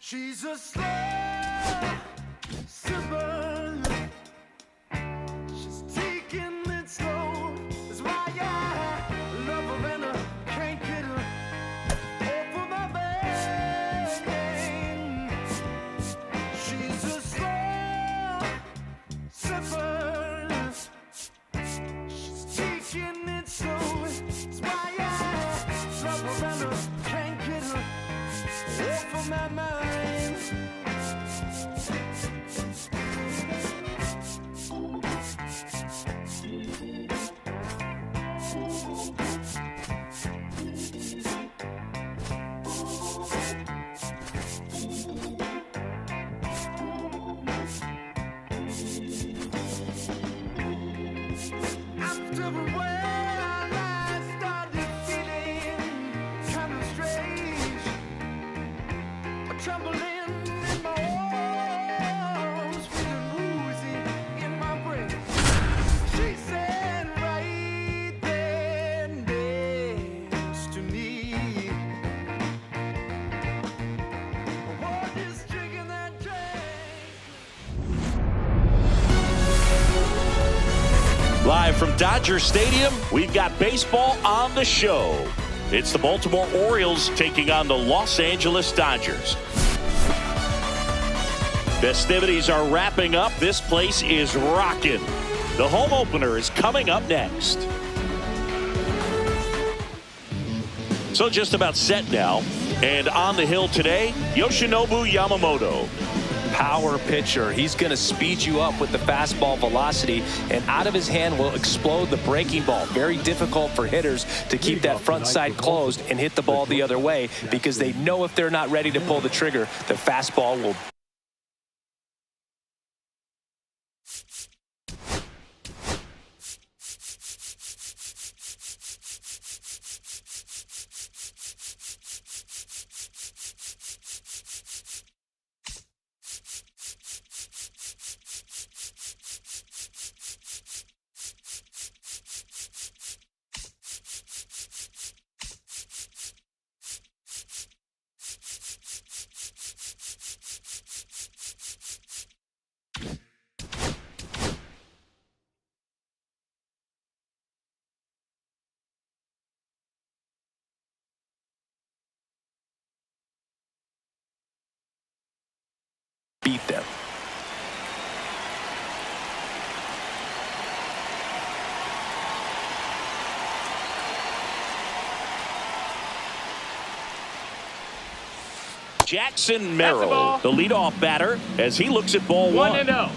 She's a slow sipper. She's taking it slow. That's why I love her and I can't get her off of my brain. She's a slow sipper. She's taking it slow. That's why I love her and I can't get her off of my mind. After a while, I started feeling kind of strange. A trembling in my arms, feeling woozy in my brain. She said right there next to me, what is drinking that drink? Live from Dodger Stadium, we've got baseball on the show. It's the Baltimore Orioles taking on the Los Angeles Dodgers. Festivities are wrapping up. This place is rocking. The home opener is coming up next. So just about set now. And on the hill today, Yoshinobu Yamamoto. Power pitcher. He's going to speed you up with the fastball velocity, and out of his hand will explode the breaking ball. Very difficult for hitters to keep that front side closed and hit the ball the other way, because they know if they're not ready to pull the trigger, the fastball will. Beat them. Jackson Merrill, the leadoff batter, as he looks at ball one. 1-0.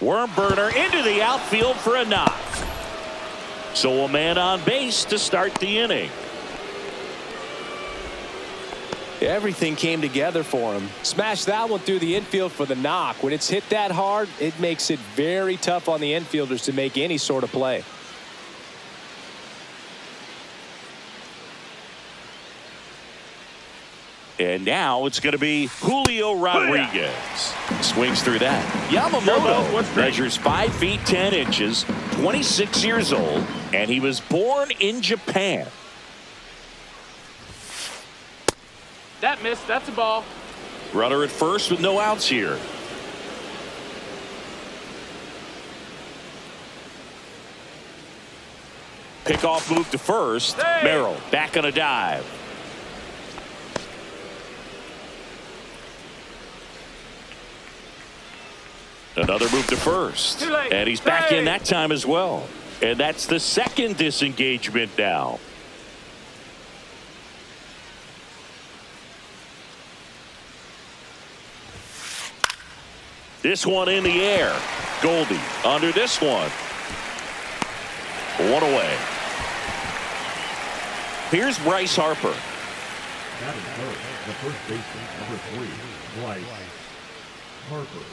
Worm burner into the outfield for a knock. So a man on base to start the inning. Everything came together for him. Smashed that one through the infield for the knock. When it's hit that hard, it makes it very tough on the infielders to make any sort of play. And now it's going to be Julio Rodriguez. Swings through that. Yamamoto measures 5 feet 10 inches, 26 years old, and he was born in Japan. That missed. That's a ball. Runner at first with no outs here. Pickoff move to first. Hey. Merrill back on a dive. Another move to first. Too late. And he's back in Hey. that time as well. And that's the second disengagement now. This one in the air. Goldie under this one. One away. Here's Bryce Harper. That is the first baseman, number 3, Bryce Harper.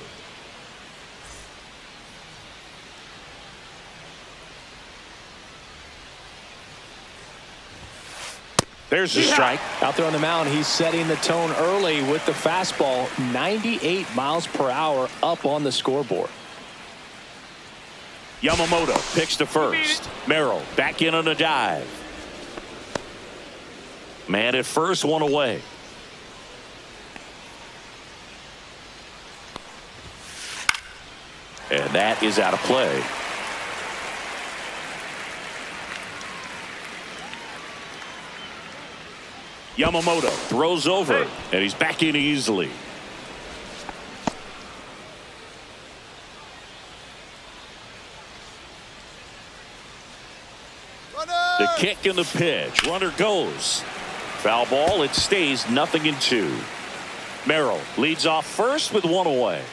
There's the strike. Out there on the mound, he's setting the tone early with the fastball. 98 miles per hour up on the scoreboard. Yamamoto picks to first. Merrill back in on a dive. Man at first, one away. And that is out of play. Yamamoto throws over, and he's back in easily. The kick and the pitch. Runner goes. Foul ball. It stays 0-2. Merrill leads off first with one away.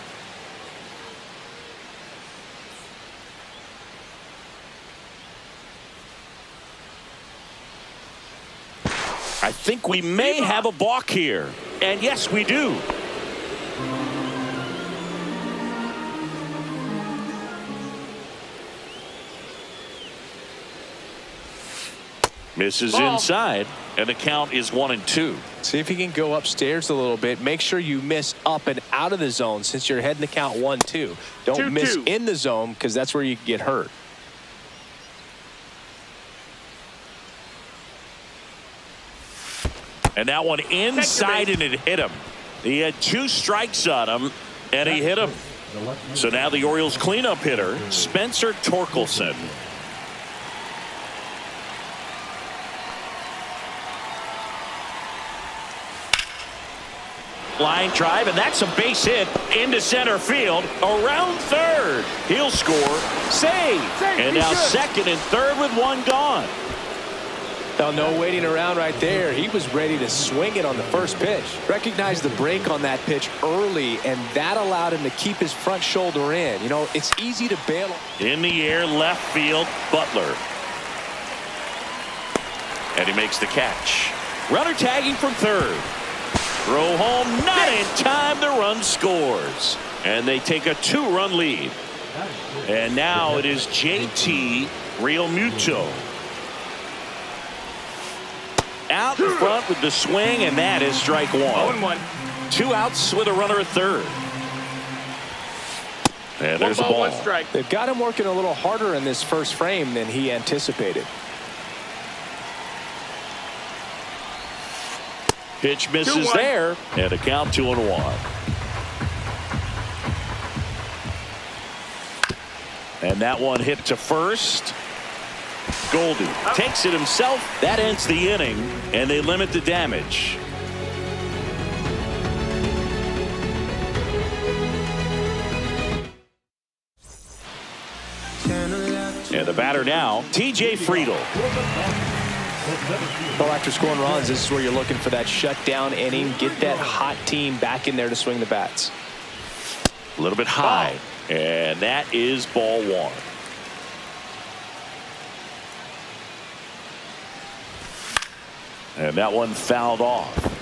I think we may have a balk here. And yes, we do. Misses inside, and the count is 1-2. See if he can go upstairs a little bit. Make sure you miss up and out of the zone since you're heading the count 1-2. Don't miss in the zone because that's where you get hurt. And that one inside, and it hit him. He had 2 strikes on him, and he hit him. So now the Orioles cleanup hitter, Spencer Torkelson. Line drive, and that's a base hit into center field. Around third. He'll score. Save. And now second and third with one gone. Now, no waiting around right there. He was ready to swing it on the first pitch. Recognized the break on that pitch early, and that allowed him to keep his front shoulder in. You know, it's easy to bail. In the air, left field, Butler. And he makes the catch. Runner tagging from third. Throw home, not in time. The run scores. And they take a 2-run lead. And now it is JT Realmuto. Out in front with the swing, and that is strike 1. 0-1. 2 outs with a runner at third. And there's a ball. 1 strike. They've got him working a little harder in this first frame than he anticipated. Pitch misses 2-1. there, and a count 2-1. And that one hit to first. Goldie takes it himself. That ends the inning, and they limit the damage. And the batter now, TJ Friedel. Well, after scoring runs, this is where you're looking for that shutdown inning. Get that hot team back in there to swing the bats. A little bit high, and that is ball 1. And that one fouled off.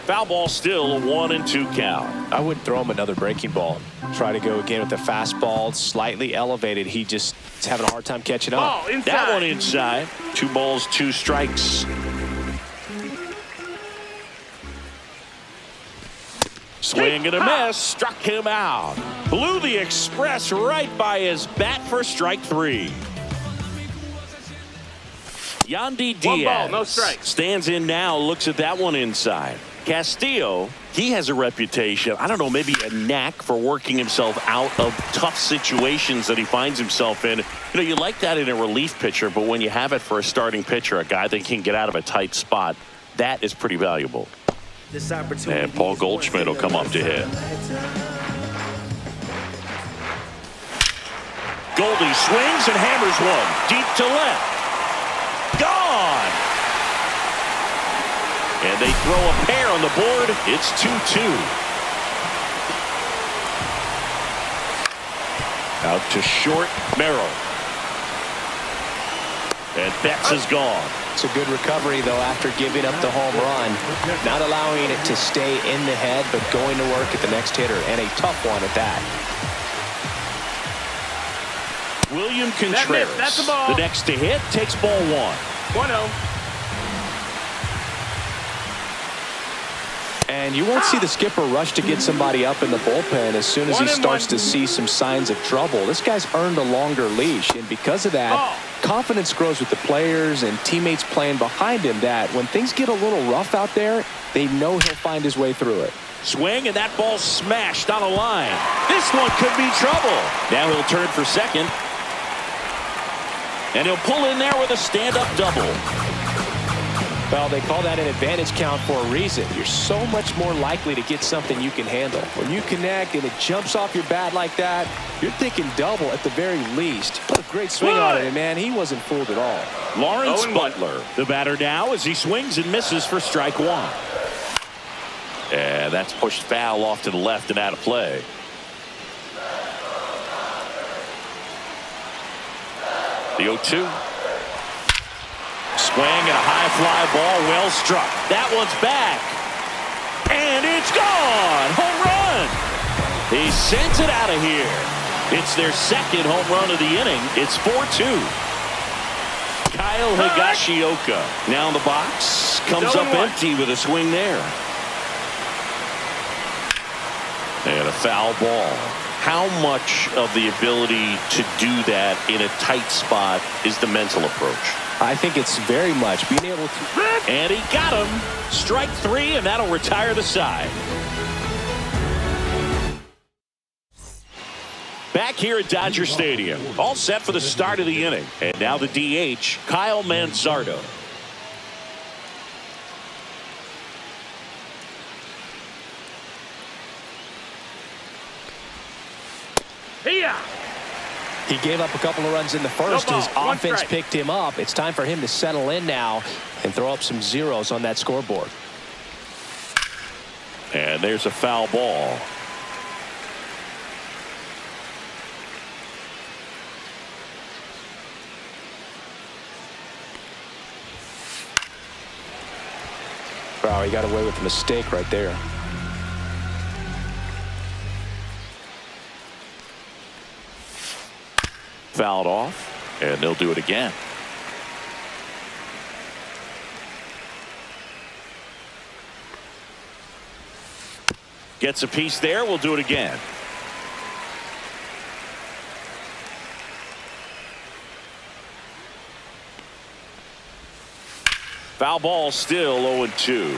Foul ball, still a 1-2 count. I would throw him another breaking ball. Try to go again with the fastball, slightly elevated. He just is having a hard time catching up. Ball inside. That one inside. 2 balls, 2 strikes. Swing and a miss, struck him out. Blew the express right by his bat for strike 3. Yandy Diaz 1 ball, no strikes. stands in now, looks at that one inside. Castillo, he has a reputation, I don't know, maybe a knack for working himself out of tough situations that he finds himself in. You know, you like that in a relief pitcher, but when you have it for a starting pitcher, a guy that can get out of a tight spot, that is pretty valuable. This opportunity And Paul Goldschmidt will come up to hit. Goldie swings and hammers one deep to left. Gone. And they throw a pair on the board. It's 2-2. Out to short, Merrill. And Betts is gone. It's a good recovery, though, after giving up the home run. Not allowing it to stay in the head, but going to work at the next hitter, and a tough one at that. William Contreras, that's a ball. the next to hit, takes ball 1. 1-0. And you won't see the skipper rush to get somebody up in the bullpen as soon as he starts to see some signs of trouble. This guy's earned a longer leash, and because of that, confidence grows with the players and teammates playing behind him that when things get a little rough out there, they know he'll find his way through it. Swing, and that ball smashed on a line. This one could be trouble. Now he'll turn for second. And he'll pull in there with a stand-up double. Well, they call that an advantage count for a reason. You're so much more likely to get something you can handle. When you connect and it jumps off your bat like that, you're thinking double at the very least. Put a great swing on it, and man, he wasn't fooled at all. Lawrence Butler, the batter now, as he swings and misses for strike 1. And that's pushed foul off to the left and out of play. The 0-2. Swing and a high fly ball, well struck. That one's back. And it's gone. Home run. He sends it out of here. It's their second home run of the inning. It's 4-2. Kyle Higashioka now in the box. Comes up empty with a swing there. And a foul ball. How much of the ability to do that in a tight spot is the mental approach? I think it's very much being able to. And he got him. Strike 3, and that'll retire the side. Back here at Dodger Stadium, all set for the start of the inning. And now the DH, Kyle Manzardo. He gave up a couple of runs in the first. No ball, His one offense strike. picked him up. It's time for him to settle in now and throw up some zeros on that scoreboard. And there's a foul ball. Wow, he got away with a mistake right there. Fouled off, and they'll do it again. Gets a piece there. We'll do it again. Foul ball, still 0-2.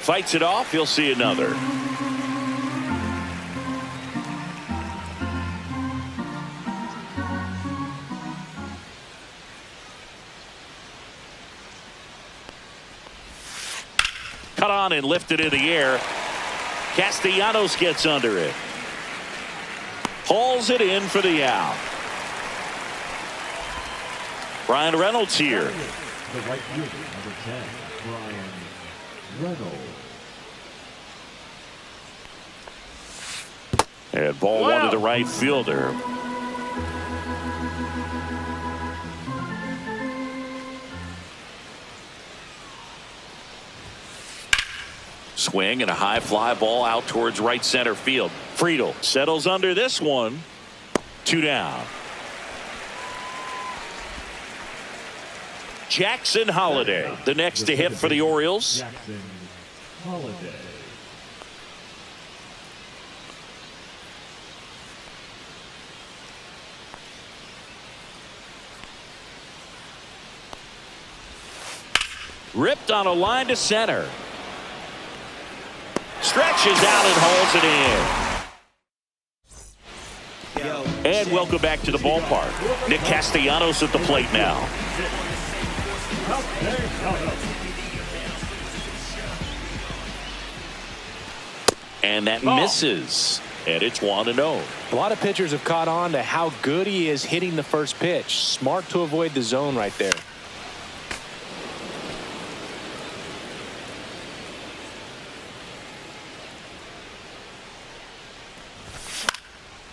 Fights it off. You'll see another. Cut on and lifted in the air. Castellanos gets under it. Hauls it in for the out. Brian Reynolds here. The right fielder, number 10, Brian Reynolds. And ball one to the right fielder. Swing and a high fly ball out towards right center field. Friedel settles under this one. 2 down. Jackson Holiday, the next to hit for the Orioles. Jackson Holiday. Ripped on a line to center. Stretches out and hauls it in. And welcome back to the ballpark. Nick Castellanos at the plate now. And that misses. And it's 1-0. A lot of pitchers have caught on to how good he is hitting the first pitch. Smart to avoid the zone right there.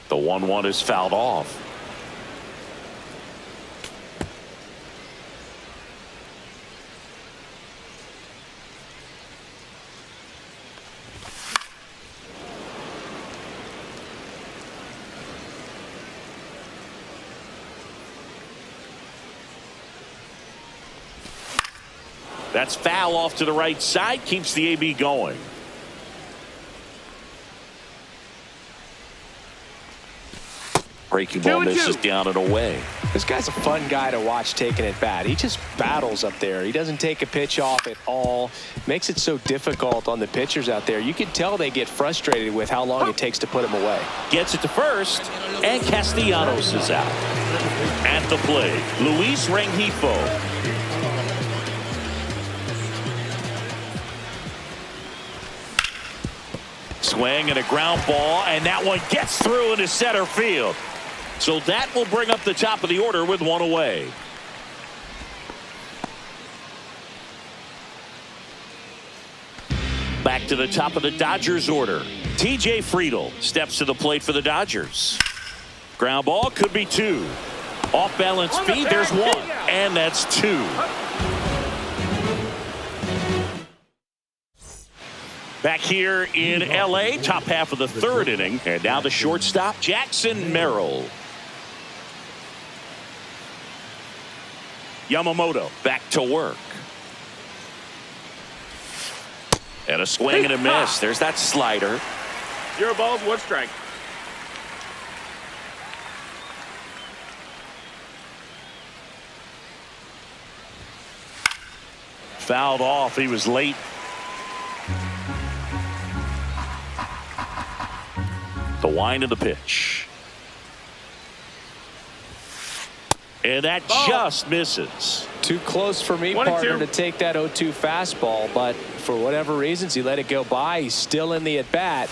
The 1-1 is fouled off. That's foul off to the right side, keeps the AB going. Breaking ball misses down and away. This guy's a fun guy to watch taking at bat. He just battles up there. He doesn't take a pitch off at all. Makes it so difficult on the pitchers out there. You can tell they get frustrated with how long it takes to put him away. Gets it to first, and Castellanos is out. At the plate, Luis Rengifo. Swing and a ground ball, and that one gets through into center field. So that will bring up the top of the order with one away. Back to the top of the Dodgers order. TJ Friedel steps to the plate for the Dodgers. Ground ball could be 2. Off balance speed, there's 1. And that's 2. Back here in L.A., top half of the 3rd inning. And now the shortstop, Jackson Merrill. Yamamoto back to work. And a swing and a miss. There's that slider. 0 balls, 1 strike. Fouled off. He was late. The wind of the pitch. And that just misses. Too close for me, partner, to take that 0-2 fastball, but for whatever reasons, he let it go by. He's still in the at-bat.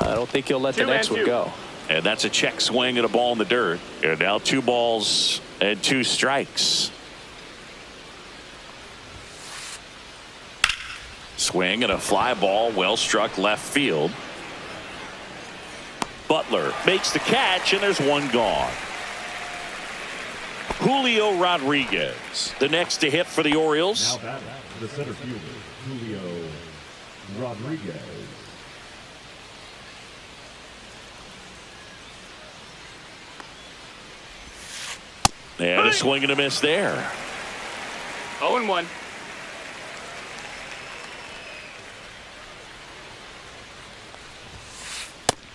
I don't think he'll let the next one go. And that's a check swing and a ball in the dirt. And now 2 balls and 2 strikes. Swing and a fly ball, well struck left field. Butler makes the catch, and there's 1 gone. Julio Rodriguez, the next to hit for the Orioles. Now batting, the center fielder, Julio Rodriguez. And a swing and a miss there. 0-1.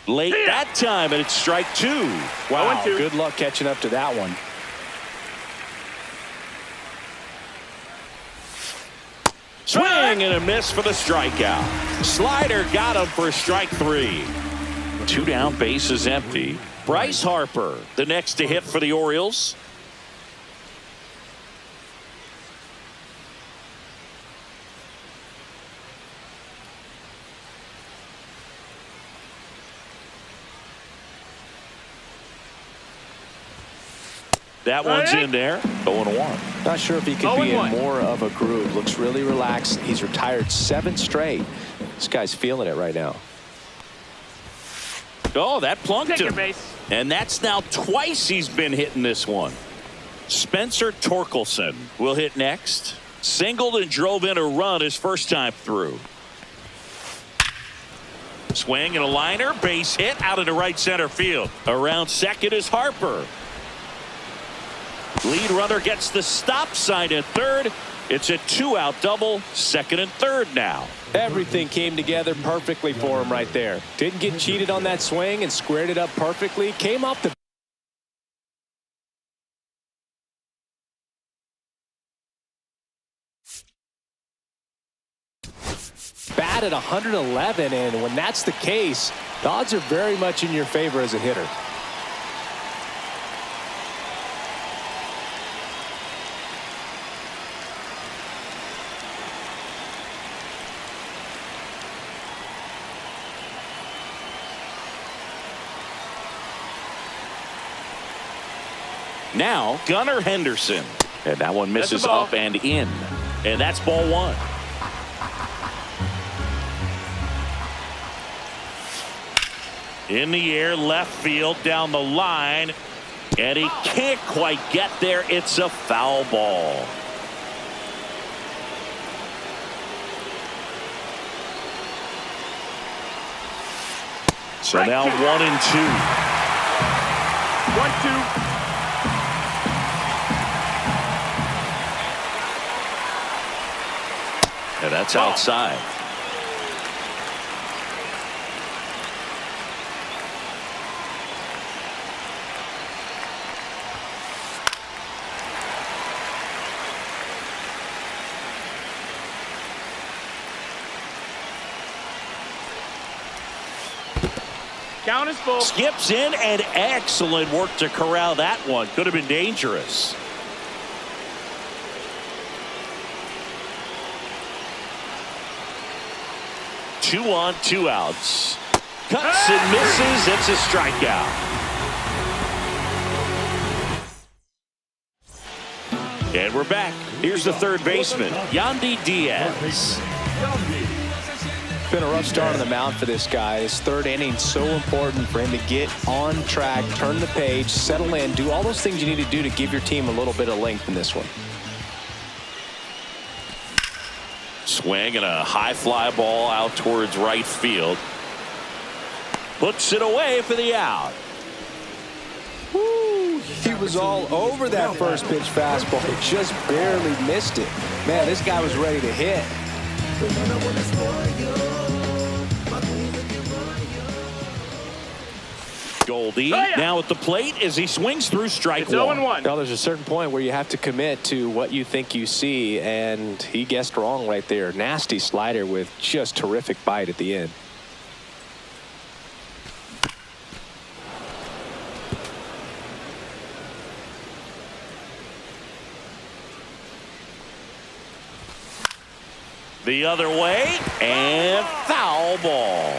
Late that time, and it's strike 2. Wow, good luck catching up to that one. Swing and a miss for the strikeout. Slider got him for strike 3. 2 down, base is empty. Bryce Harper, the next to hit for the Orioles. That one's in there. 0-1. Not sure if he could be in more of a groove. Looks really relaxed. He's retired 7 straight. This guy's feeling it right now. Oh, that plunked him. Base. And that's now twice he's been hitting this one. Spencer Torkelson will hit next. Singled and drove in a run his first time through. Swing and a liner, base hit out into right center field. Around second is Harper. Lead runner gets the stop sign at third. It's a 2-out double, second and third now. Everything came together perfectly for him right there. Didn't get cheated on that swing and squared it up perfectly. Came off the bat at 111, and when that's the case, the odds are very much in your favor as a hitter. Now Gunnar Henderson, and that one misses up and in, and that's ball one. In the air, left field, down the line, and he can't quite get there. It's a foul ball. So now 1-2. 1-2. And that's outside. Count is full. Skips in, and excellent work to corral that one. Could have been dangerous. Two on, 2 outs. Cuts and misses. It's a strikeout. And we're back. Here's the third baseman, Yandy Diaz. It's been a rough start on the mound for this guy. His third inning so important for him to get on track, turn the page, settle in, do all those things you need to do to give your team a little bit of length in this one. Swing and a high fly ball out towards right field. Puts it away for the out. Woo, he was all over that first pitch fastball. He just barely missed it. Man, this guy was ready to hit. Goldie now at the plate as he swings through strike It's one. 0-1. Well, there's a certain point where you have to commit to what you think you see, and he guessed wrong right there. Nasty slider with just terrific bite at the end. The other way, and foul ball.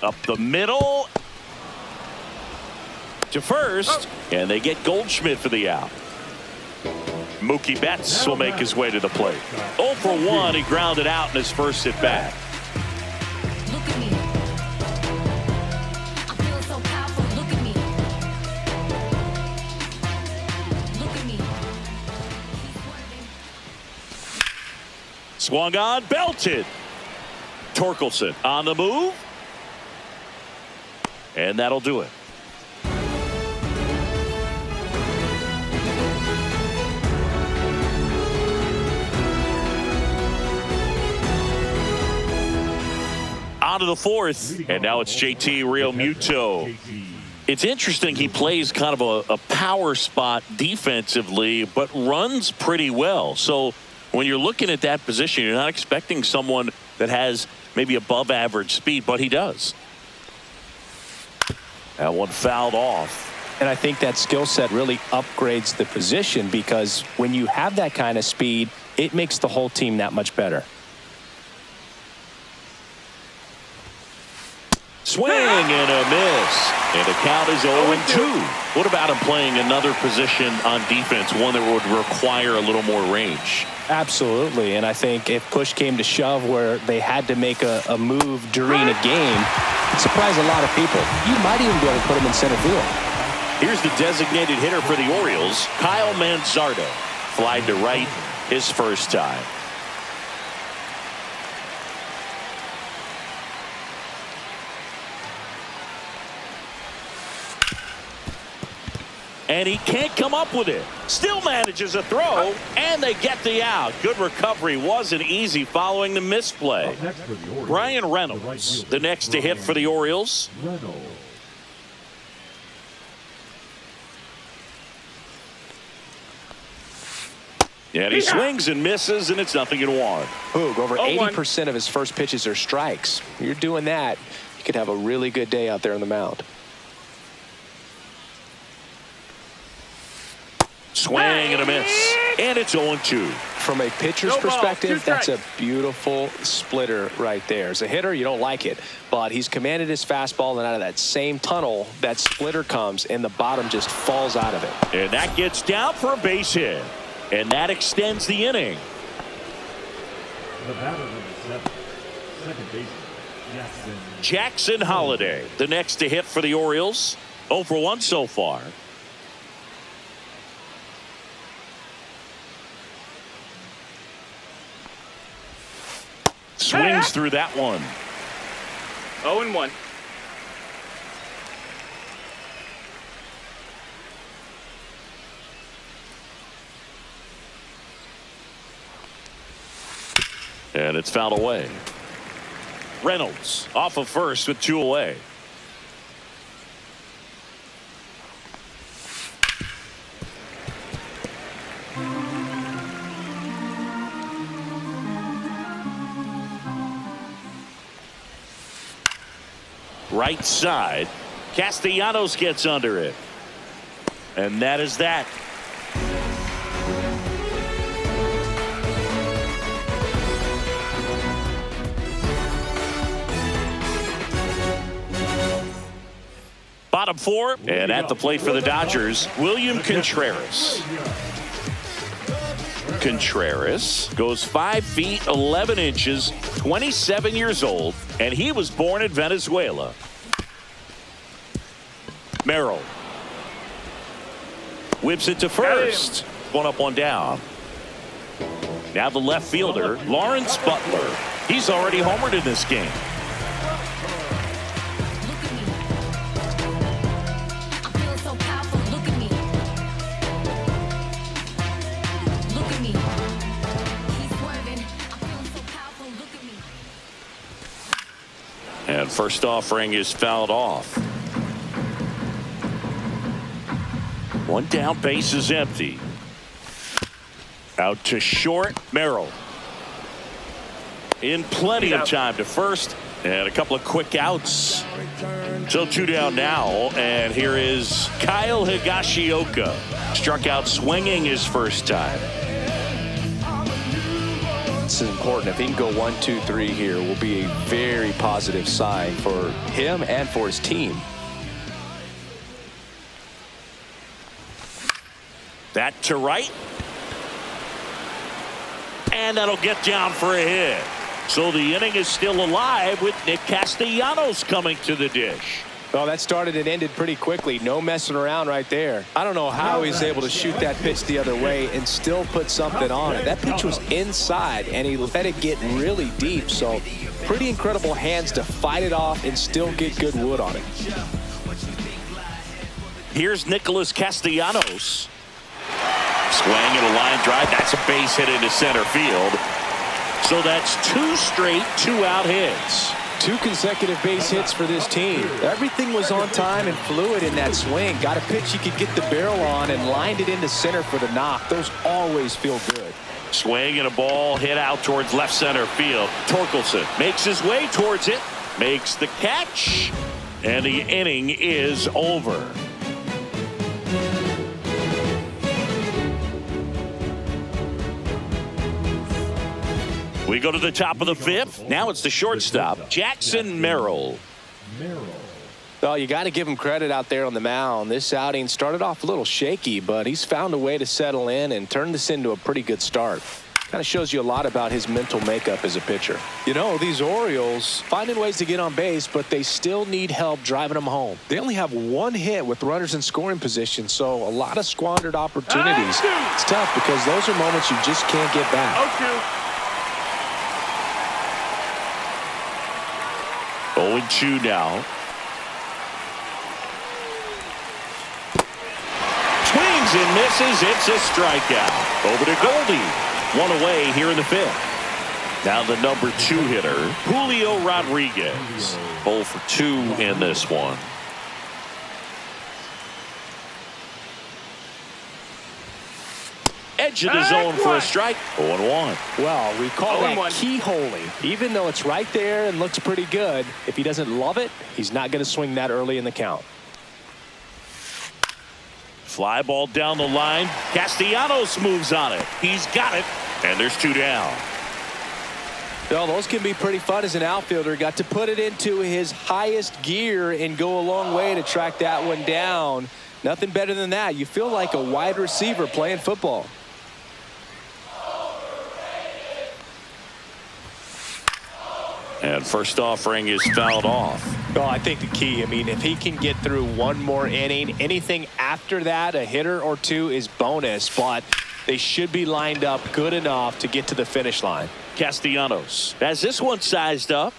Up the middle to first, and they get Goldschmidt for the out. Mookie Betts will make his way to the plate. 0 for 1, he grounded out in his first at bat. Look at me. I feel so powerful. Look at me. Look at me. Swung on, belted. Torkelson on the move. And that'll do it. On to the fourth, and now it's JT Realmuto. It's interesting, he plays kind of a power spot defensively, but runs pretty well. So when you're looking at that position, you're not expecting someone that has maybe above average speed, but he does. That one fouled off. And I think that skill set really upgrades the position, because when you have that kind of speed, it makes the whole team that much Swing and a miss. And the count is 0-2. What about him playing another position on defense, one that would require a little more range? Absolutely. And I think if push came to shove where they had to make a move during a game, it surprised a lot of people. You might even be able to put him in center field. Here's the designated hitter for the Orioles, Kyle Manzardo. Flied to right his first time. And he can't come up with it. Still manages a throw, and they get the out. Good recovery. Wasn't easy following the misplay. Up next for the Orioles, Brian the right Reynolds, fielder, the next to hit for the Orioles. Reynolds. And he swings and misses, and it's 0-1. Hoog, over 0-1. 80% of his first pitches are strikes. You're doing that, you could have a really good day out there on the mound. Swing and a miss. And it's 0-2. From a pitcher's No ball, perspective, 2 that's a strikes. beautiful splitter right there. As a hitter, you don't like it, but he's commanded his fastball, and out of that same tunnel, that splitter comes, and the bottom just falls out of it. And that gets down for a base hit. And that extends the inning. The batter number 7, second baseman, Jackson Holliday, the next to hit for the Orioles. 0 for 1 so far. Swings through that one. 0-1. And it's fouled away. Reynolds off of first with 2 away. Right side. Castellanos gets under it. And that is that. Bottom 4, and at the plate for the Dodgers, William Contreras. Contreras goes 5 feet 11 inches, 27 years old, and he was born in Venezuela. Merrill whips it to first. 1 up, 1 down. Now the left fielder, Lawrence Butler. He's already homered in this game. Look at me. I feel so powerful. Look at me. Look at me. He's swerving. I'm feeling so powerful. Look at me. And first offering is fouled off. 1 down, base is empty. Out to short, Merrill. In plenty of time to first, and a couple of quick outs. So 2 down now, and here is Kyle Higashioka. Struck out swinging his first time. This is important. If he can go 1, 2, 3 here, will be a very positive sign for him and for his team. That to right. And that'll get down for a hit. So the inning is still alive with Nick Castellanos coming to the dish. Well, that started and ended pretty quickly. No messing around right there. I don't know how he's able to shoot that pitch the other way and still put something on it. That pitch was inside, and he let it get really deep. So pretty incredible hands to fight it off and still get good wood on it. Here's Nicholas Castellanos. Swing and a line drive. That's a base hit into center field. So that's 2 straight 2-out hits. 2 consecutive base hits for this team. Everything was on time and fluid in that swing. Got a pitch you could get the barrel on and lined it into center for the knock. Those always feel good. Swing and a ball hit out towards left center field. Torkelson makes his way towards it. Makes the catch. And the inning is over. We go to the top of the 5th. Now it's the shortstop, Jackson Merrill. Well, you got to give him credit out there on the mound. This outing started off a little shaky, but he's found a way to settle in and turn this into a pretty good start. Kind of shows you a lot about his mental makeup as a pitcher. You know, these Orioles finding ways to get on base, but they still need help driving them home. They only have one hit with runners in scoring position, so a lot of squandered opportunities. It's tough because those are moments you just can't get back. 0-2 now. Swings and misses. It's a strikeout. Over to Goldie. One away here in the fifth. Now the number 2 hitter, Julio Rodriguez. 0 for 2 in this one. Edge of the zone for a strike. 0-1. Well, we call that 0-1. keyholing. Even though it's right there and looks pretty good, if he doesn't love it, he's not going to swing that early in the count. Fly ball down the line. Castellanos moves on it. He's got it. And there's 2 down. Well, those can be pretty fun as an outfielder. Got to put it into his highest gear and go a long way to track that one down. Nothing better than that. You feel like a wide receiver playing football. And first offering is fouled off. Well, I think the key, I mean, if he can get through one more inning, anything after that, a hitter or 2 is bonus, but they should be lined up good enough to get to the finish line. Castellanos has this one sized up.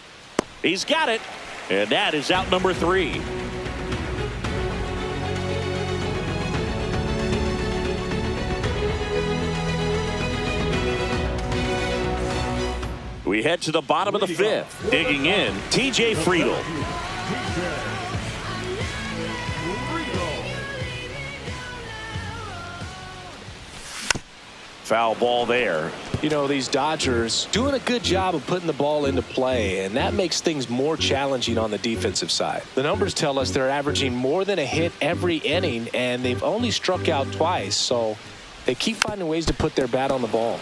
He's got it. And that is out number 3. We head to the bottom of the 5th. Digging in, TJ Friedel. Foul ball there. You know, these Dodgers doing a good job of putting the ball into play, and that makes things more challenging on the defensive side. The numbers tell us they're averaging more than a hit every inning, and they've only struck out twice, so they keep finding ways to put their bat on the ball.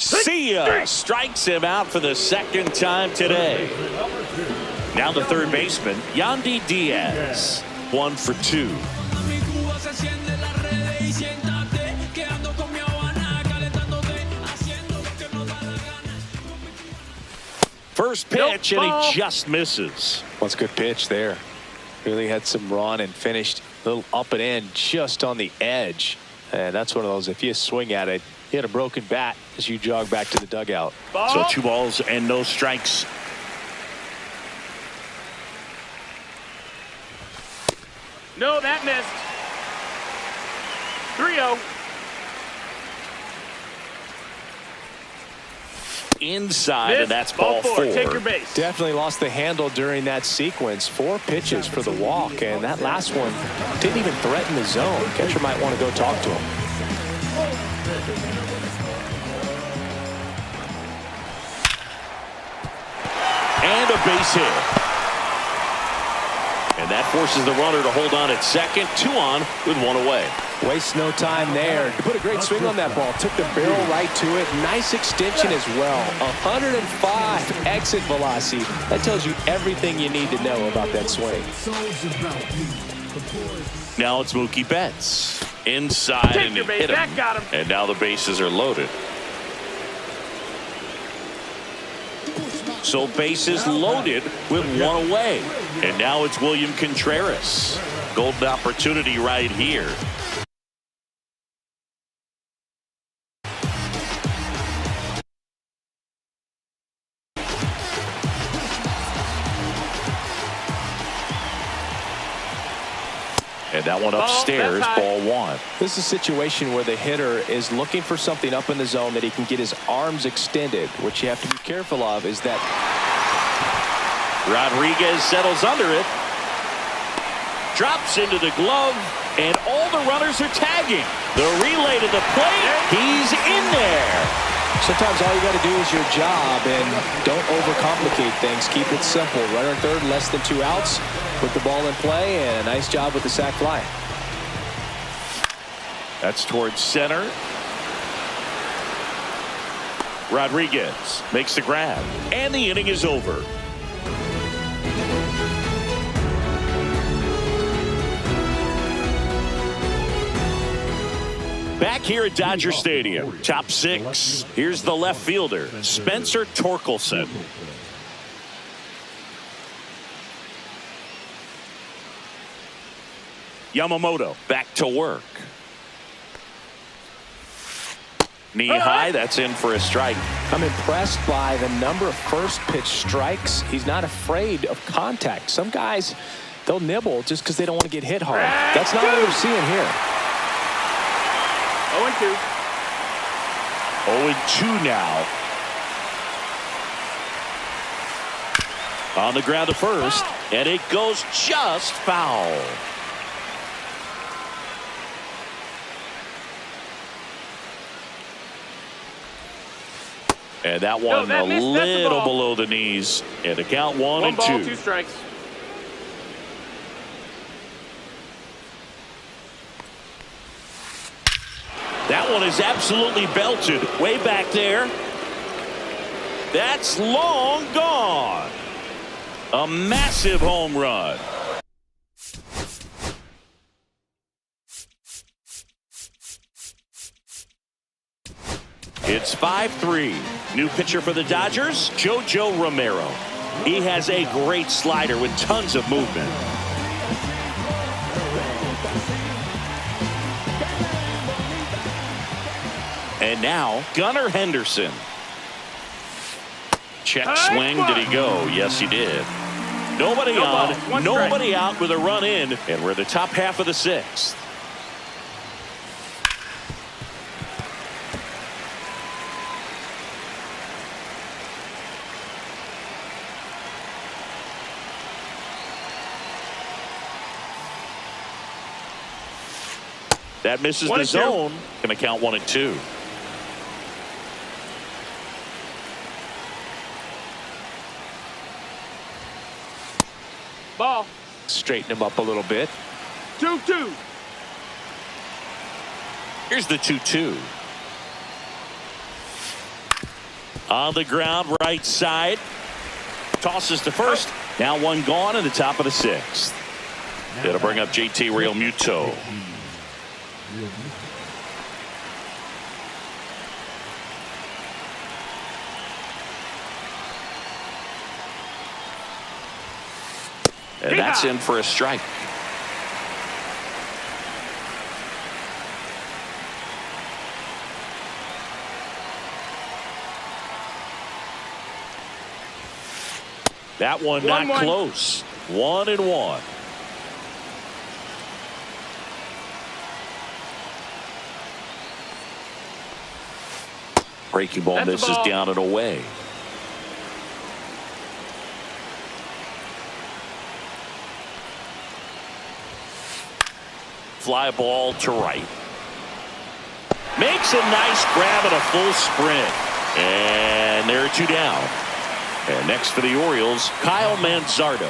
See ya! Strikes him out for the 2nd time today. Now the 3rd baseman, Yandy Diaz. 1 for 2. First pitch, and he just misses. What's a good pitch there? Really had some run and finished a little up and in just on the edge. And that's one of those, if you swing at it, you had a broken bat as you jog back to the dugout. So 2 balls and no strikes. No, that missed. 3-0. Inside, Missed. and that's ball 4. Take your base. Definitely lost the handle during that sequence. 4 pitches for the walk, and that last one didn't even threaten the zone. Catcher might want to go talk to him. And a base hit. And that forces the runner to hold on at second. 2 on with 1 away. Waste no time there. He put a great swing on that ball. Took the barrel right to it. Nice extension as well. 105 exit velocity. That tells you everything you need to know about that swing. Now it's Mookie Betts. Inside, Take and your he base. hit him. That got him. And now the bases are loaded. So bases loaded with 1 away. And now it's William Contreras. Golden opportunity right here. And that one upstairs, ball 1. This is a situation where the hitter is looking for something up in the zone that he can get his arms extended. What you have to be careful of is that Rodriguez settles under it. Drops into the glove, and all the runners are tagging. The relay to the plate. He's in there. sometimes all you got to do is your job and don't overcomplicate things. Keep it simple. Runner third, less than 2 outs. Put the ball in play, and a nice job with the sac fly. That's towards center. Rodriguez makes the grab, and the inning is over. Back here at Dodger Stadium, top six. Here's the left fielder, Spencer Torkelson. Yamamoto back to work. Knee high, that's in for a strike. I'm impressed by the number of first pitch strikes. He's not afraid of contact. Some guys, they'll nibble just because they don't want to get hit hard. That's not what we're seeing here. 0-2. 0-2 now. On the ground to first, and it goes just foul. And that one a little below the knees. And the count 1-2. 2 strikes. That one is absolutely belted. Way back there. That's long gone. A massive home run. It's 5-3. New pitcher for the Dodgers, JoJo Romero. He has a great slider with tons of movement. And now, Gunnar Henderson. Check swing. Did he go? Yes, he did. Nobody on, nobody out with a run in, and we're in the top half of the sixth. That misses the zone. Going to count 1-2. Ball. Straighten him up a little bit. 2-2. Here's the 2-2. On the ground, right side. Tosses to first. Now one gone in the top of the sixth. It'll bring up JT Realmuto. And that's in for a strike. That one not close. 1-1. Breaking ball misses down and away. Fly ball to right. Makes a nice grab and a full sprint. And there are 2 down. And next for the Orioles, Kyle Manzardo.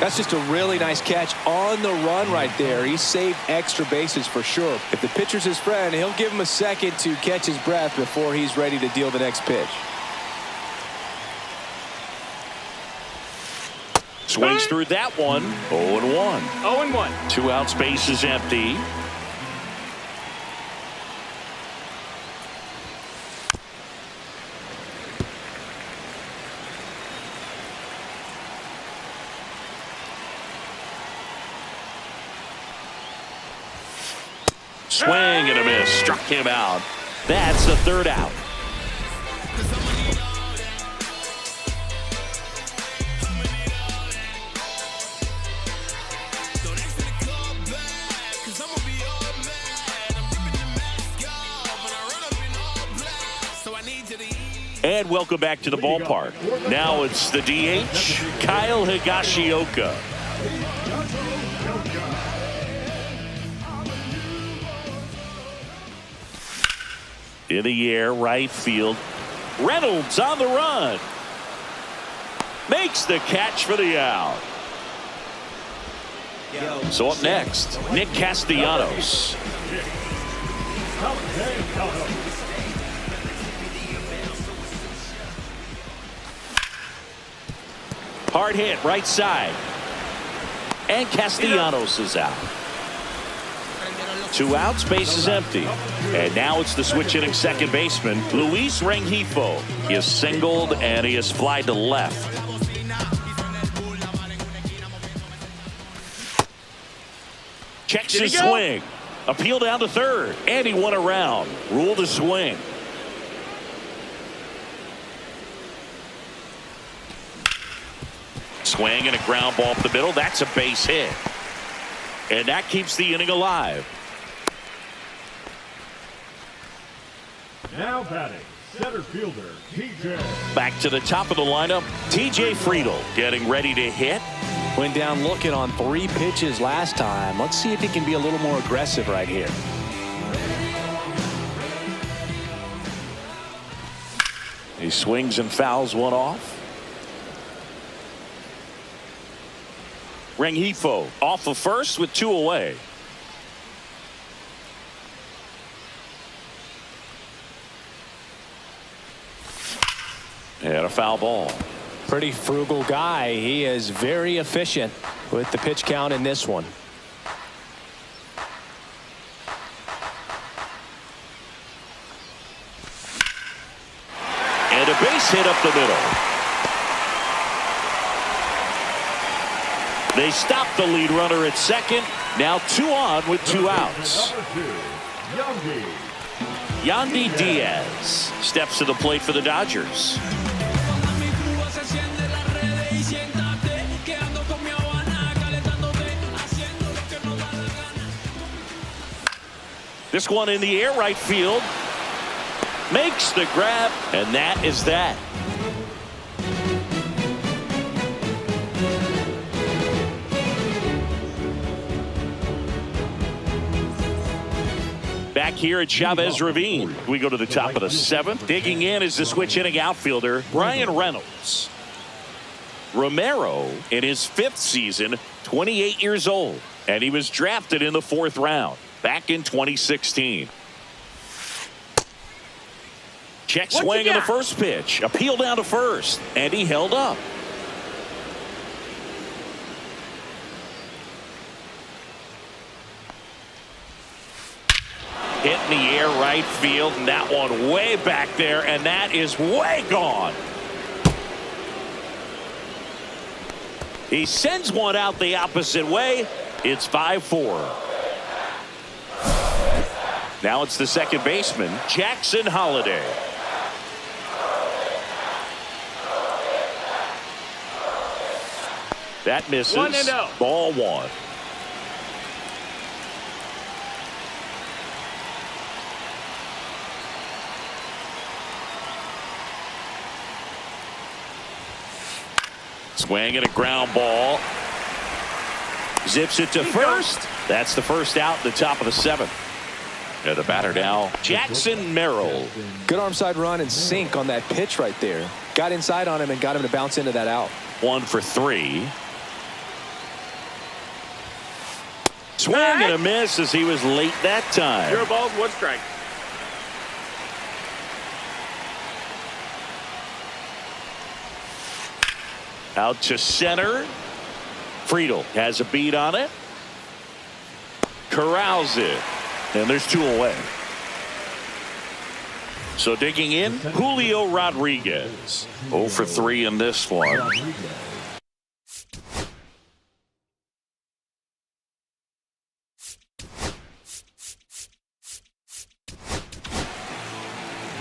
That's just a really nice catch on the run right there. He saved extra bases for sure. If the pitcher's his friend, he'll give him a second to catch his breath before he's ready to deal the next pitch. Swings through that one. 0-1. 0-1. 2 outs, base is empty. Swing and a miss. Struck him out. That's the 3rd out. And welcome back to the ballpark. Now it's the DH, Kyle Higashioka. In the air, right field. Reynolds on the run. Makes the catch for the out. So up next, Nick Castellanos. Hard hit right side. And Castellanos is out. 2 outs, base is empty. And now it's the switch hitting second baseman, Luis Rengifo. He is singled and he is flied to left. Checks his swing. Appeal down to third. And he won around. Ruled a swing. Swing and a ground ball up the middle. That's a base hit. And that keeps the inning alive. Now batting, center fielder, TJ. Back to the top of the lineup, TJ Friedel getting ready to hit. Went down looking on 3 pitches last time. Let's see if he can be a little more aggressive right here. He swings and fouls one off. Rengifo off of first with 2 away. And a foul ball. Pretty frugal guy. He is very efficient with the pitch count in this one. And a base hit up the middle. They stop the lead runner at second. Now 2 on with 2 outs. Number 2, Yandy Diaz steps to the plate for the Dodgers. This one in the air, right field. Makes the grab, and that is that. Back here at Chavez Ravine, we go to the top of the 7th. Digging in is the switch hitting outfielder, Brian Reynolds. Romero, in his 5th season, 28 years old, and he was drafted in the 4th round back in 2016. Check swing on the first pitch. Appeal down to first, and he held up. Hit in the air right field, and that one way back there, and that is way gone. He sends one out the opposite way. It's 5-4. Now it's the second baseman, Jackson Holliday. That misses. 1-0. Ball 1. Swing and a ground ball. Zips it to first. That's the first out at the top of the 7th. And the batter now, Jackson Merrill. Good arm side run and sink on that pitch right there. Got inside on him and got him to bounce into that out. 1 for 3. Swing and a miss as he was late that time. 0 balls, 1 strike. Out to center. Friedel has a beat on it. Corrals it. And there's 2 away. So digging in, Julio Rodriguez. 0 for 3 in this one.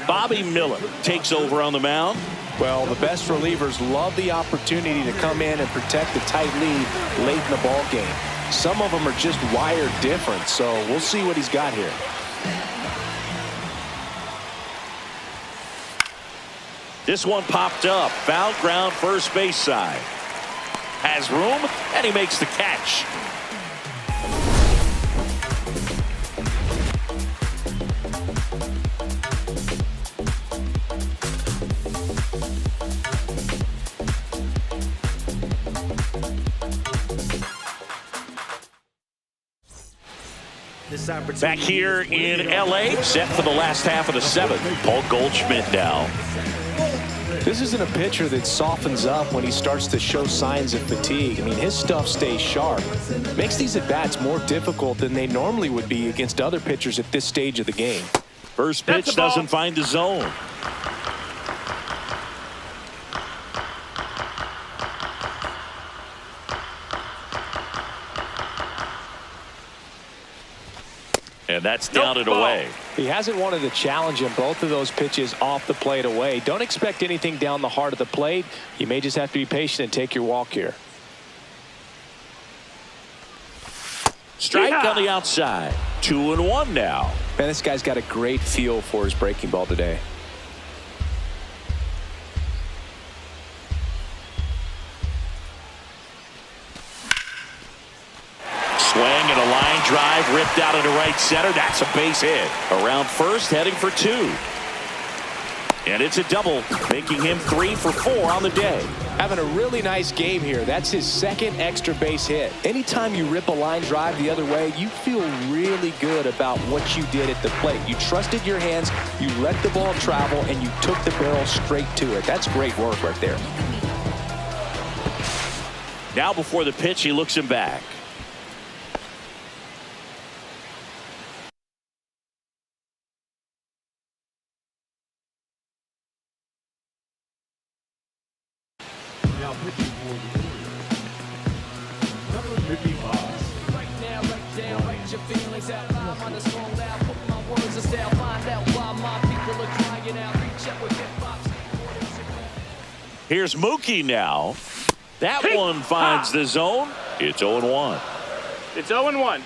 Bobby Miller takes over on the mound. Well, the best relievers love the opportunity to come in and protect the tight lead late in the ball game. Some of them are just wired different, so we'll see what he's got here. This one popped up. Foul ground first base side. Has room, and he makes the catch. Back here in L.A., set for the last half of the 7th. Paul Goldschmidt now. This isn't a pitcher that softens up when he starts to show signs of fatigue. I mean, his stuff stays sharp. Makes these at-bats more difficult than they normally would be against other pitchers at this stage of the game. First pitch doesn't find the zone. And that's down and away. He hasn't wanted to challenge him both of those pitches off the plate away. Don't expect anything down the heart of the plate. You may just have to be patient and take your walk here. Strike on the outside. 2-1 now. Man, this guy's got a great feel for his breaking ball today. Swing and a line drive ripped out into right center. That's a base hit. Around first, heading for 2. And it's a double, making him 3 for 4 on the day. Having a really nice game here. That's his second extra base hit. Anytime you rip a line drive the other way, you feel really good about what you did at the plate. You trusted your hands, you let the ball travel, and you took the barrel straight to it. That's great work right there. Now before the pitch, he looks him back. Now pitching for the Orioles, number 55. Right now, right down, write your feelings out loud. On the song now, put my words in style. Find out why my people are crying out. Reach out with hip-hop. Here's Mookie now. That one finds the zone. It's 0-1. It's 0-1.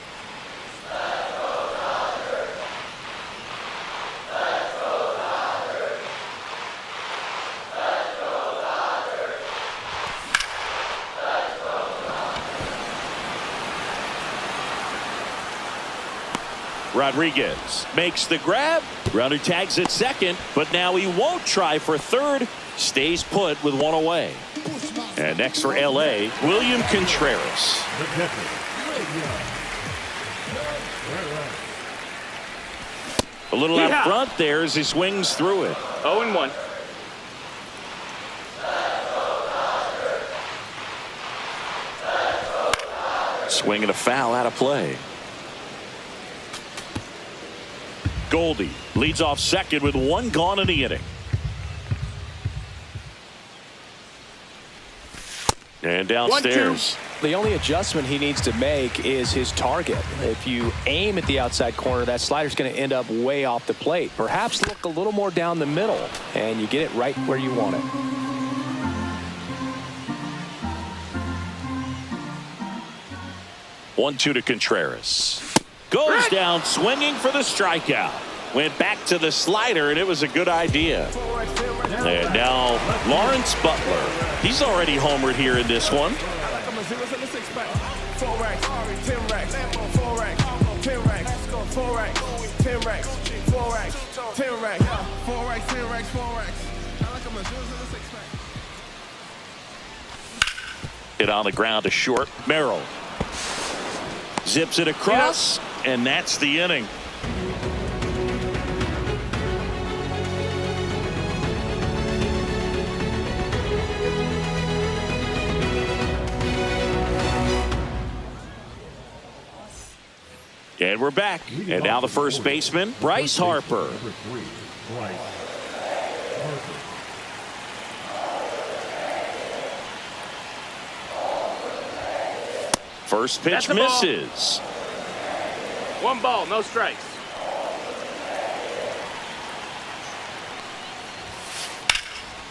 Rodriguez makes the grab. Runner tags at second, but now he won't try for third. Stays put with 1 away. And next for LA, William Contreras. The catcher, A little out front there as he swings through it. 0-1. Swing and a foul out of play. Goldie leads off second with 1 gone in the inning. And downstairs. The only adjustment he needs to make is his target. If you aim at the outside corner, that slider's going to end up way off the plate. Perhaps look a little more down the middle, and you get it right where you want it. 1-2 to Contreras. Goes down swinging for the strikeout. Went back to the slider, and it was a good idea. And now Lawrence Butler. He's already homered here in this one. Hit on the ground to short. Merrill zips it across, and that's the inning. And we're back. And now the first baseman, Bryce Harper. Number 3, Bryce Harper. First pitch misses. 1 ball, no strikes.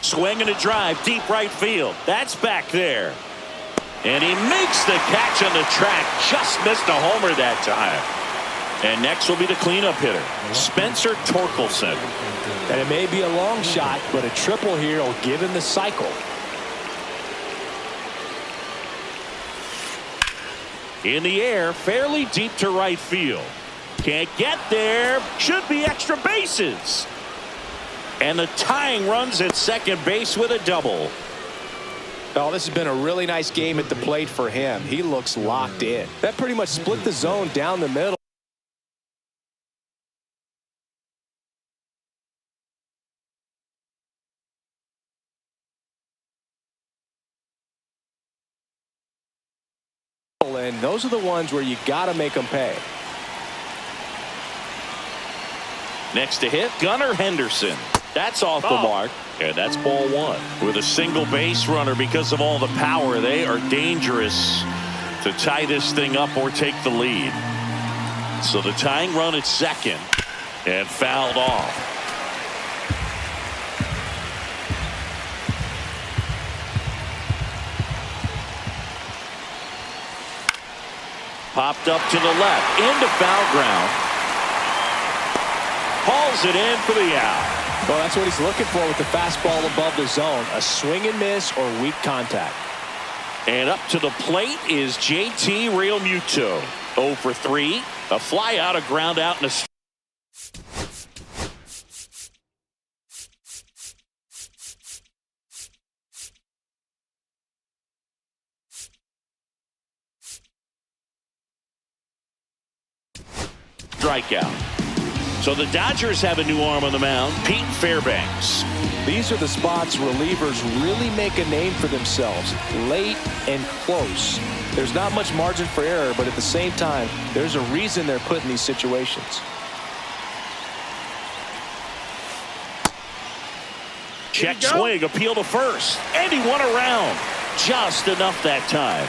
Swing and a drive, deep right field. That's back there. And he makes the catch on the track. Just missed a homer that time. And next will be the cleanup hitter, Spencer Torkelson. And it may be a long shot, but a triple here will give him the cycle. In the air, fairly deep to right field. Can't get there. Should be extra bases. And the tying runs at second base with a double. Oh, this has been a really nice game at the plate for him. He looks locked in. That pretty much split the zone down the middle. those are the ones where you got to make them pay. Next to hit, Gunnar Henderson. That's off the mark, and that's ball one. With a single base runner, because of all the power, they are dangerous to tie this thing up or take the lead. So the tying run at second, and fouled off. Popped up to the left, into foul ground. Hauls it in for the out. Well, that's what he's looking for with the fastball above the zone. A swing and miss or weak contact. And up to the plate is JT Realmuto. 0 for 3. A fly out, a ground out, and a strikeout. So the Dodgers have a new arm on the mound, Pete Fairbanks. These are the spots relievers really make a name for themselves, late and close. There's not much margin for error, but at the same time, there's a reason they're put in these situations. Check swing, appeal to first, and he won around. Just enough that time.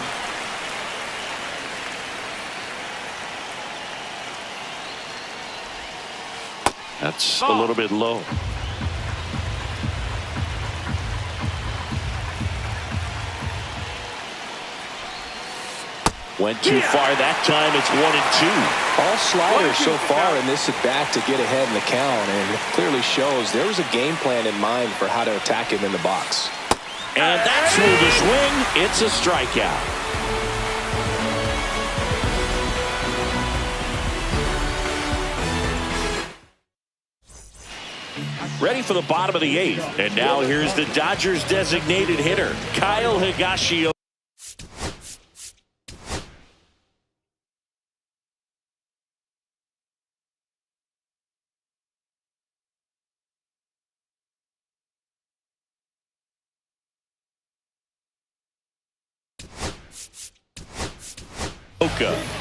That's a little bit low. Went too far that time. It's 1-2. All sliders so far in this at bat to get ahead in the count, and it clearly shows there was a game plan in mind for how to attack him in the box. And that's smooth to swing. It's a strikeout. Ready for the bottom of the 8th. And now here's the Dodgers designated hitter, Kyle Higashioka.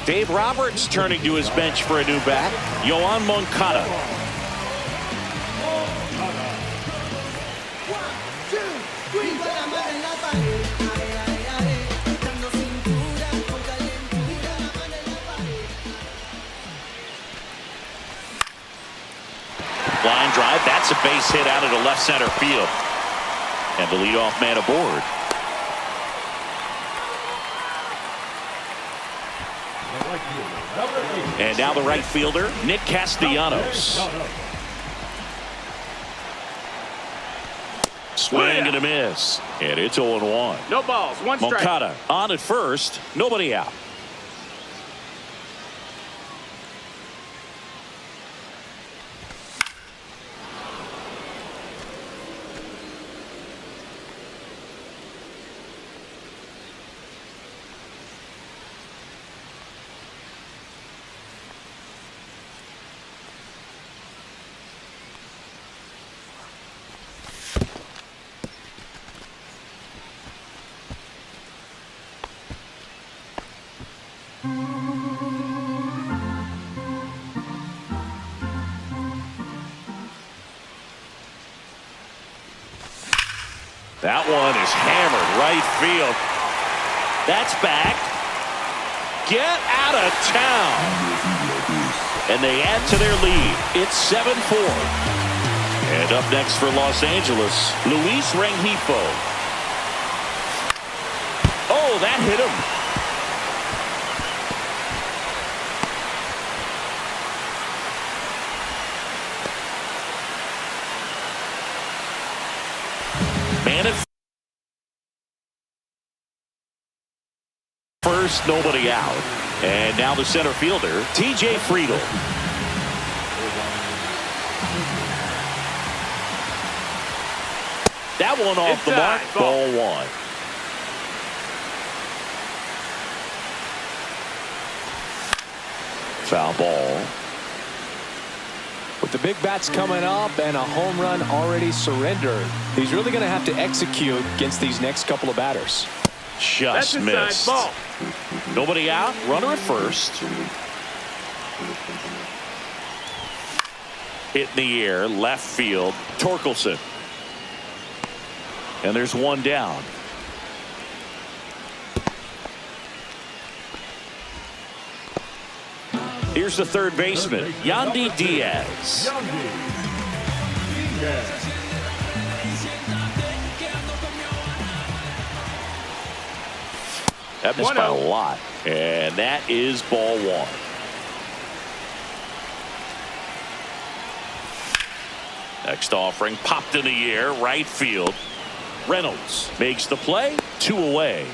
Dave Roberts turning to his bench for a new bat, Yoan Moncada. Line drive, that's a base hit out into left center field. And the leadoff man aboard. And now the right fielder, Nick Castellanos. Swing and a miss. And it's 0-1. No balls, one strike. Moncada on at first, nobody out. That one is hammered right field. That's back. Get out of town. And they add to their lead. It's 7-4. And up next for Los Angeles, Luis Rengifo. Oh, that hit him. Man at first, nobody out. And now the center fielder, TJ Friedl. That one off the mark, ball one. Foul ball. With the big bats coming up and a home run already surrendered, he's really going to have to execute against these next couple of batters. Just missed. Ball. Nobody out. Runner at first. Hit in the air. Left field. Torkelson. And there's one down. Here's the third baseman, Yandy Diaz. That missed by a lot. And that is ball one. Next offering popped in the air, right field. Reynolds makes the play, 2 away.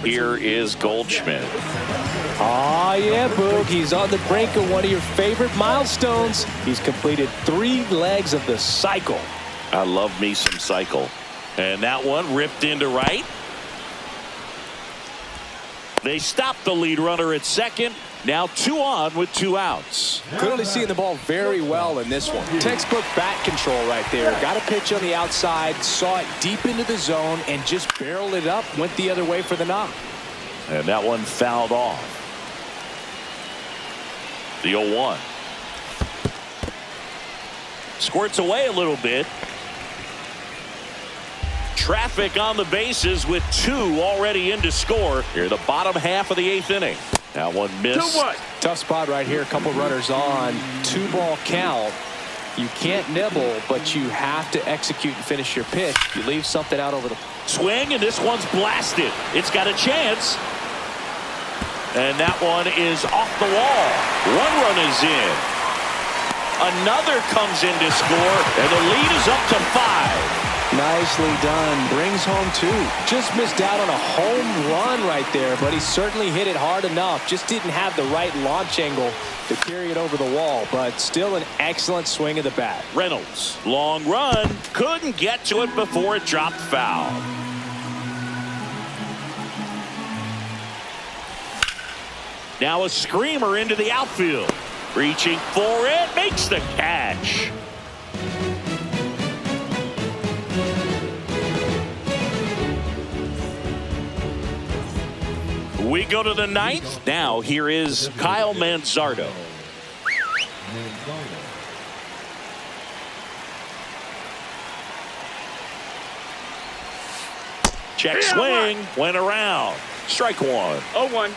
Here is Goldschmidt. Oh, yeah, Boog. He's on the brink of one of your favorite milestones. He's completed 3 legs of the cycle. I love me some cycle. And that one ripped into right. They stop the lead runner at second. Now 2 on with 2 outs. Clearly seeing the ball very well in this one. Textbook bat control right there. Got a pitch on the outside, saw it deep into the zone, and just barreled it up, went the other way for the knock. And that one fouled off. The 0-1. Squirts away a little bit. Traffic on the bases with 2 already in to score. Here, the bottom half of the 8th inning. That one missed. 2-1. Tough spot right here. A couple runners on. 2-ball count. You can't nibble, but you have to execute and finish your pitch. You leave something out over the Swing, and this one's blasted. It's got a chance. And that one is off the wall. 1 run is in. Another comes in to score, and the lead is up to 5. Nicely done. Brings home 2. Just missed out on a home run right there, but he certainly hit it hard enough. Just didn't have the right launch angle to carry it over the wall, but still an excellent swing of the bat. Reynolds, long run, couldn't get to it before it dropped foul. Now a screamer into the outfield. Reaching for it, makes the catch. We go to the 9th. Now here is Kyle Manzardo. Check swing, went around. Strike 1. 0-1.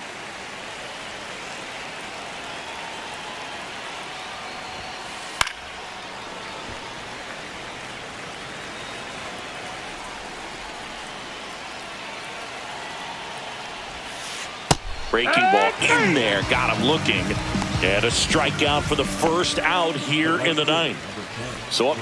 Breaking ball in there, got him looking. And a strikeout for the first out here in the 9th. So up.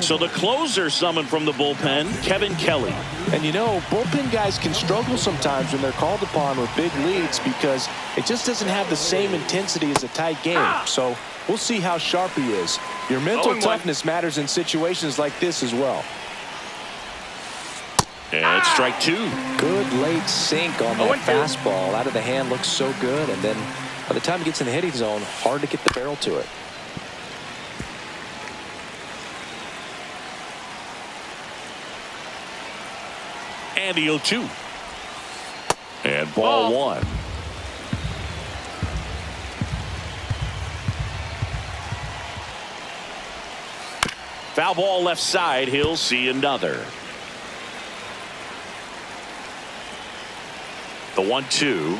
So the closer summoned from the bullpen, Kevin Kelly. And you know, bullpen guys can struggle sometimes when they're called upon with big leads because it just doesn't have the same intensity as a tight game. So we'll see how sharp he is. Your mental toughness matters in situations like this as well. And strike 2. Good late sink on that fastball. Out of the hand, looks so good. And then by the time it gets in the hitting zone, hard to get the barrel to it. And the 0-2. And ball 1. Foul ball left side. He'll see another. The 1-2.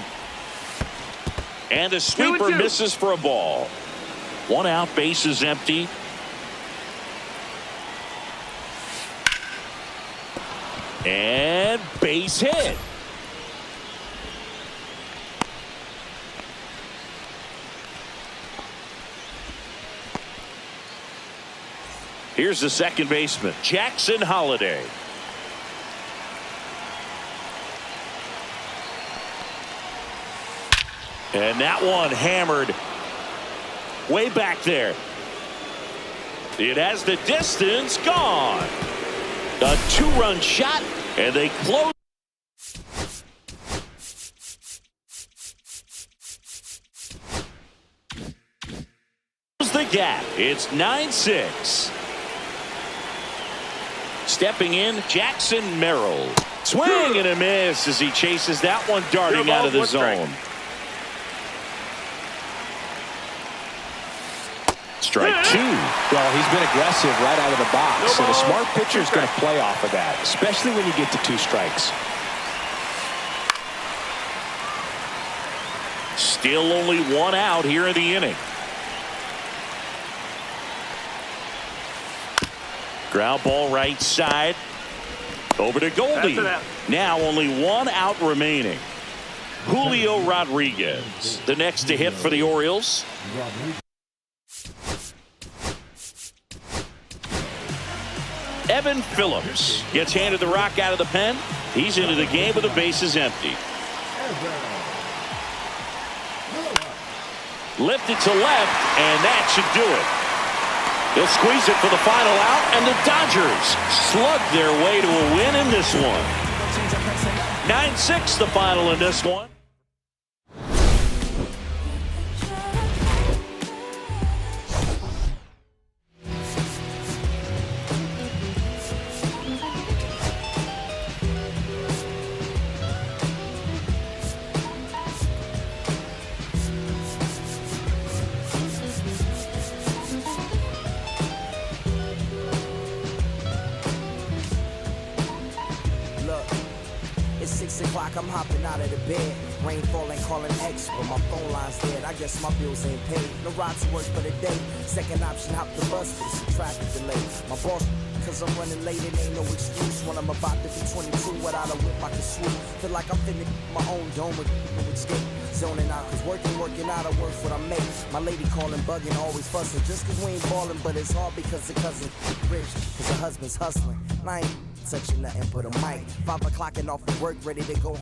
And a sweeper misses for a ball. 1 out, base is empty. And base hit. Here's the second baseman, Jackson Holliday. And that one hammered way back there. It has the distance, gone. A 2-run shot, and they close. the gap. It's 9-6. Stepping in, Jackson Merrill. Swing and a miss as he chases that one darting out of the zone. Strike two. Well, he's been aggressive right out of the box, and a smart pitcher is going to play off of that, especially when you get to 2 strikes. Still only 1 out here in the inning. Ground ball right side. Over to Goldie. Now only 1 out remaining. Julio Rodriguez, the next to hit for the Orioles. Evan Phillips gets handed the rock out of the pen. He's into the game with the bases empty. Lifted to left, and that should do it. They'll squeeze it for the final out, and the Dodgers slug their way to a win in this one. 9-6 the final in this one. It's 6 o'clock, I'm hopping out of the bed. Rain falling, calling X, but my phone line's dead. I guess my bills ain't paid. No ride to work for the day. Second option, hop the bus, but it's a traffic delay. My boss, cause I'm running late, it ain't no excuse. When I'm about to be 22, without a whip I can swoop. Feel like I'm finna my own dome with escape. Zoning out, cause working out, I work what I make. My lady calling, bugging, always fussing. Just cause we ain't ballin', but it's hard because the cousin rich, cause her husband's hustling. And I ain't touching nothing but a mic. 5 o'clock and off of work, ready to go.